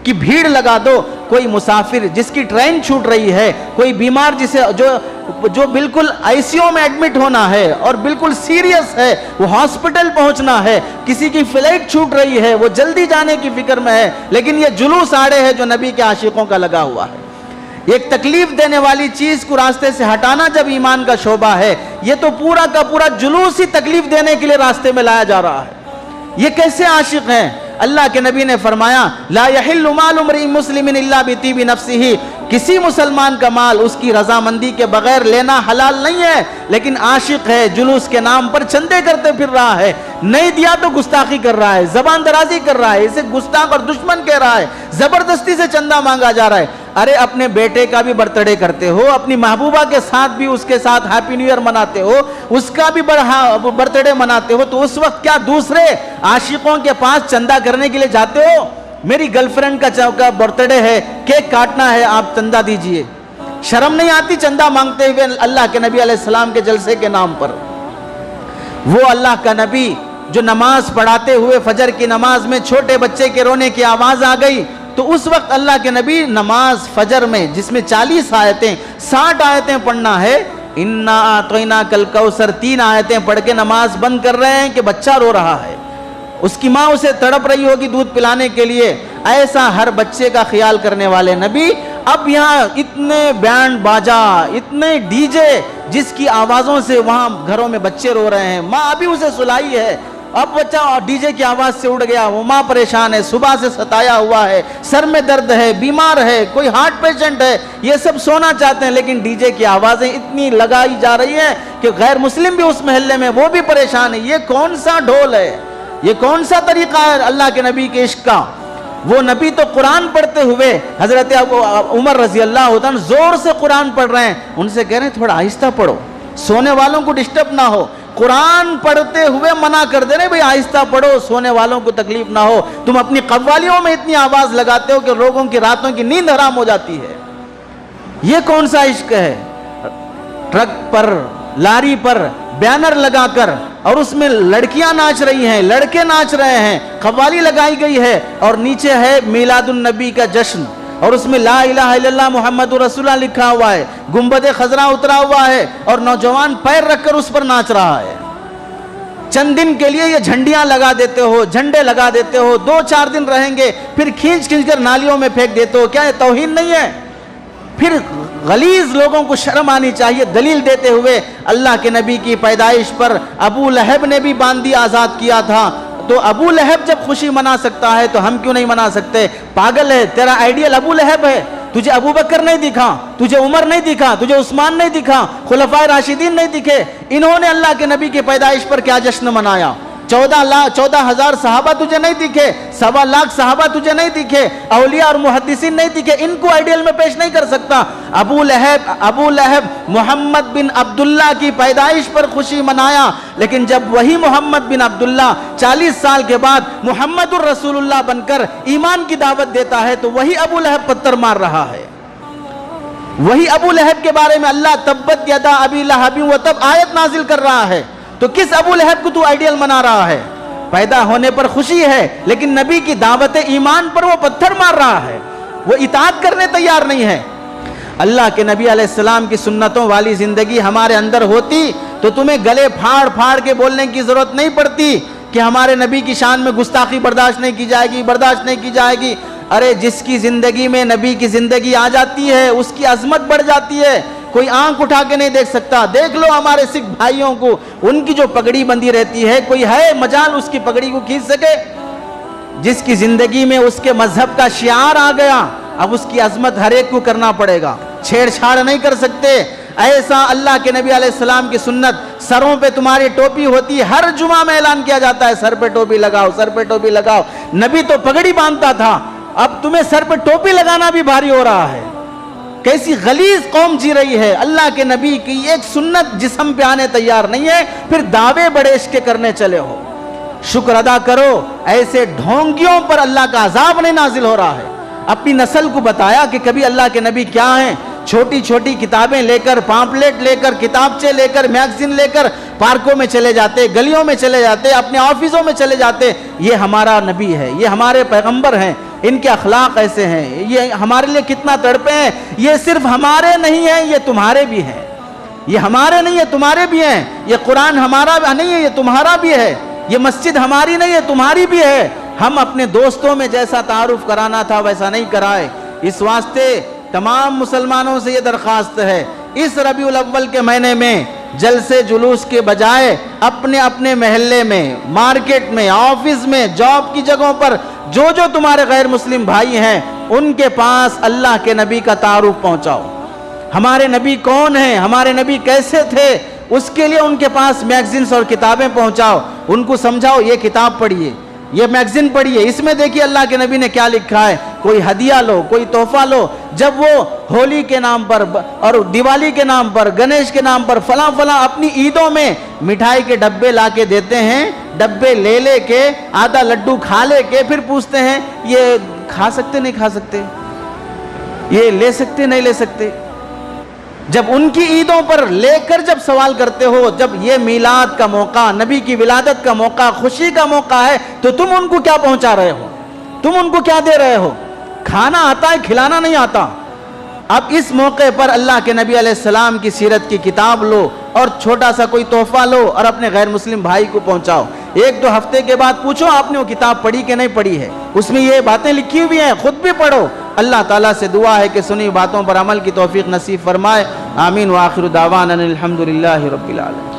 کی بھیڑ لگا دو, کوئی مسافر جس کی ٹرین چھوٹ رہی ہے, کوئی بیمار جسے جو بالکل آئی سی یو میں ایڈمٹ ہونا ہے اور بالکل سیریس ہے, وہ ہاسپٹل پہنچنا ہے, کسی کی فلائٹ چھوٹ رہی ہے, وہ جلدی جانے کی فکر میں ہے, لیکن یہ جلوس آڑے ہے جو نبی کے عاشقوں کا لگا ہوا ہے. ایک تکلیف دینے والی چیز کو راستے سے ہٹانا جب ایمان کا شعبہ ہے, یہ تو پورا کا پورا جلوس ہی تکلیف دینے کے لیے راستے میں لایا جا رہا ہے. یہ کیسے عاشق ہیں؟ اللہ کے نبی نے فرمایا لا یحل مال امرئ مسلم الا بطیب نفسہ, کسی مسلمان کا مال اس کی رضامندی کے بغیر لینا حلال نہیں ہے. لیکن عاشق ہے, جلوس کے نام پر چندے کرتے پھر رہا ہے, نہیں دیا تو گستاخی کر رہا ہے, زبان درازی کر رہا ہے, اسے گستاخ اور دشمن کہہ رہا ہے, زبردستی سے چندہ مانگا جا رہا ہے. ارے اپنے بیٹے کا بھی برتھ ڈے کرتے ہو, اپنی محبوبہ کے ساتھ بھی اس کے ساتھ ہیپی نیو ایئر مناتے ہو, اس کا بھی برتھ ڈے مناتے ہو, تو اس وقت کیا دوسرے عاشقوں کے پاس چندہ کرنے کے لیے جاتے ہو؟ میری گرل فرینڈ کا برتھ ڈے ہے, کیک کاٹنا ہے, آپ چندہ دیجئے. شرم نہیں آتی چندہ مانگتے ہوئے اللہ کے نبی علیہ السلام کے جلسے کے نام پر؟ وہ اللہ کا نبی جو نماز پڑھاتے ہوئے فجر کی نماز میں چھوٹے بچے کے رونے کی آواز آ گئی تو اس وقت اللہ کے نبی نماز فجر میں جس میں 40 آیتیں 60 آیتیں پڑھنا ہے, اِنَّا أَعْطَيْنَاكَ الْكَوْثَرَ 3 آیتیں پڑھ کے نماز بند کر رہے ہیں کہ بچہ رو رہا ہے, اس کی ماں اسے تڑپ رہی ہوگی دودھ پلانے کے لیے. ایسا ہر بچے کا خیال کرنے والے نبی اب یہاں اتنے بینڈ باجا, اتنے ڈی جے جس کی آوازوں سے وہاں گھروں میں بچے رو رہے ہیں, ماں ابھی اسے سلائی ہے, اب بچہ ڈی جے کی آواز سے اڑ گیا, وہ ماں پریشان ہے, صبح سے ستایا ہوا ہے, سر میں درد ہے, بیمار ہے, کوئی ہارٹ پیشنٹ ہے, یہ سب سونا چاہتے ہیں, لیکن ڈی جے کی آوازیں اتنی لگائی جا رہی ہیں کہ غیر مسلم بھی اس محلے میں وہ بھی پریشان ہے. یہ کون سا ڈھول ہے, یہ کون سا طریقہ ہے اللہ کے نبی کے عشق کا؟ وہ نبی تو قرآن پڑھتے ہوئے حضرت عمر رضی اللہ عنہ زور سے قرآن پڑھ رہے ہیں, ان سے کہہ رہے ہیں تھوڑا آہستہ پڑھو, سونے والوں کو ڈسٹرب نہ ہو. قرآن پڑھتے ہوئے منع کر دے رہے بھئی آہستہ پڑھو, سونے والوں کو تکلیف نہ ہو. تم اپنی قوالیوں میں اتنی آواز لگاتے ہو کہ لوگوں کی راتوں کی نیند حرام ہو جاتی ہے. یہ کون سا عشق ہے؟ ٹرک پر, لاری پر بینر لگا کر اور اس میں لڑکیاں ناچ رہی ہیں, لڑکے ناچ رہے ہیں, قوالی لگائی گئی ہے اور نیچے ہے میلاد النبی کا جشن اور اس میں لا الہ الا اللہ محمد رسول اللہ لکھا ہوا ہے, گنبد خضرا اترا ہوا ہے اور نوجوان پیر رکھ کر اس پر ناچ رہا ہے. چند دن کے لیے یہ جھنڈیاں لگا دیتے ہو, جھنڈے لگا دیتے ہو, 2-4 دن رہیں گے پھر کھینچ کر نالیوں میں پھینک دیتے ہو. کیا یہ توہین نہیں ہے؟ پھر غلیظ لوگوں کو شرم آنی چاہیے دلیل دیتے ہوئے اللہ کے نبی کی پیدائش پر ابو لہب نے بھی باندی آزاد کیا تھا، تو ابو لہب جب خوشی منا سکتا ہے تو ہم کیوں نہیں منا سکتے؟ پاگل ہے، تیرا آئیڈیل ابو لہب ہے، تجھے ابو بکر نہیں دکھا، تجھے عمر نہیں دکھا، تجھے عثمان نہیں دکھا، خلفائے راشدین نہیں دکھے، انہوں نے اللہ کے نبی کی پیدائش پر کیا جشن منایا؟ 14,000 صحابہ تجھے نہیں دکھے، 1.25 لاکھ صحابہ تجھے نہیں دکھے، اولیاء اور محدثین نہیں دکھے، ان کو آئیڈیل میں پیش نہیں کر سکتا۔ ابو لہب محمد بن عبداللہ کی پیدائش پر خوشی منایا، لیکن جب وہی محمد بن عبداللہ 40 سال کے بعد محمد الرسول اللہ بن کر ایمان کی دعوت دیتا ہے تو وہی ابو لہب پتھر مار رہا ہے۔ وہی ابو لہب کے بارے میں اللہ تبت یدا ابی لہب وتب آیت نازل کر رہا ہے، تو کس ابو لہب کو تو آئیڈیل منا رہا ہے؟ پیدا ہونے پر خوشی ہے لیکن نبی کی دعوت ایمان پر وہ پتھر مار رہا ہے، وہ اطاعت کرنے تیار نہیں ہے۔ اللہ کے نبی علیہ السلام کی سنتوں والی زندگی ہمارے اندر ہوتی تو تمہیں گلے پھاڑ پھاڑ کے بولنے کی ضرورت نہیں پڑتی کہ ہمارے نبی کی شان میں گستاخی برداشت نہیں کی جائے گی، برداشت نہیں کی جائے گی۔ ارے جس کی زندگی میں نبی کی زندگی آ جاتی ہے اس کی عظمت بڑھ جاتی ہے، کوئی آنکھ اٹھا کے نہیں دیکھ سکتا۔ دیکھ لو ہمارے سکھ بھائیوں کو، ان کی جو پگڑی بندھی رہتی ہے، کوئی ہے مجال اس کی پگڑی کو کھینچ سکے؟ جس کی زندگی میں اس کے مذہب کا شعار آ گیا، اب اس کی عظمت ہر ایک کو کرنا پڑے گا، چھیڑ چھاڑ نہیں کر سکتے۔ ایسا اللہ کے نبی علیہ السلام کی سنت، سروں پہ تمہاری ٹوپی ہوتی، ہر جمعہ میں اعلان کیا جاتا ہے سر پہ ٹوپی لگاؤ، سر پہ ٹوپی لگاؤ۔ نبی تو پگڑی باندھتا تھا، اب تمہیں سر پہ ٹوپی لگانا بھی بھاری ہو رہا ہے۔ کیسی غلیظ قوم جی رہی ہے، اللہ کے نبی کی ایک سنت جسم پہ آنے تیار نہیں ہے، پھر دعوے بڑے عشق کے کرنے چلے ہو۔ شکر ادا کرو، ایسے ڈھونگیوں پر اللہ کا عذاب نہیں نازل ہو رہا ہے۔ اپنی نسل کو بتایا کہ کبھی اللہ کے نبی کیا ہیں، چھوٹی چھوٹی کتابیں لے کر، پامپلیٹ لے کر، کتابچے لے کر، میگزین لے کر پارکوں میں چلے جاتے، گلیوں میں چلے جاتے، اپنے آفسوں میں چلے جاتے، یہ ہمارا نبی ہے، یہ ہمارے پیغمبر ہیں، ان کے اخلاق ایسے ہیں، یہ ہمارے لیے کتنا تڑپے ہیں۔ یہ صرف ہمارے نہیں ہیں، یہ تمہارے بھی ہیں۔ یہ ہمارے نہیں ہے، تمہارے بھی ہیں۔ یہ قرآن ہمارا نہیں ہے، یہ تمہارا بھی ہے۔ یہ مسجد ہماری نہیں ہے، تمہاری بھی ہے۔ ہم اپنے دوستوں میں جیسا تعارف کرانا تھا ویسا نہیں کرائے۔ اس واسطے تمام مسلمانوں سے یہ درخواست ہے، اس ربیع الاول کے مہینے میں جلسے جلوس کے بجائے اپنے اپنے محلے میں، مارکیٹ میں، آفس میں، جاب کی جگہوں پر جو تمہارے غیر مسلم بھائی ہیں ان کے پاس اللہ کے نبی کا تعارف پہنچاؤ۔ ہمارے نبی کون ہیں، ہمارے نبی کیسے تھے، اس کے لیے ان کے پاس میگزینز اور کتابیں پہنچاؤ، ان کو سمجھاؤ یہ کتاب پڑھیے، یہ میگزین پڑھیے، اس میں دیکھیے اللہ کے نبی نے کیا لکھا ہے، کوئی ہدیہ لو، کوئی تحفہ لو۔ جب وہ ہولی کے نام پر اور دیوالی کے نام پر، گنیش کے نام پر فلاں اپنی عیدوں میں مٹھائی کے ڈبے لا کے دیتے ہیں، ڈبے لے کے آدھا لڈو کھا لے کے پھر پوچھتے ہیں یہ کھا سکتے نہیں کھا سکتے، یہ لے سکتے نہیں لے سکتے۔ جب ان کی عیدوں پر لے کر جب سوال کرتے ہو، جب یہ میلاد کا موقع، نبی کی ولادت کا موقع، خوشی کا موقع ہے، تو تم ان کو کیا پہنچا رہے ہو، تم ان کو کیا دے رہے ہو؟ کھانا آتا ہے، کھلانا نہیں آتا۔ اب اس موقع پر اللہ کے نبی علیہ السلام کی سیرت کی کتاب لو اور چھوٹا سا کوئی تحفہ لو اور اپنے غیر مسلم بھائی کو پہنچاؤ۔ 1-2 ہفتے کے بعد پوچھو آپ نے وہ کتاب پڑھی کہ نہیں پڑھی ہے، اس میں یہ باتیں لکھی ہوئی ہیں، خود بھی پڑھو۔ اللہ تعالیٰ سے دعا ہے کہ سنی باتوں پر عمل کی توفیق نصیب فرمائے۔ آمین وآخر دعوانا الحمدللہ رب العالمین۔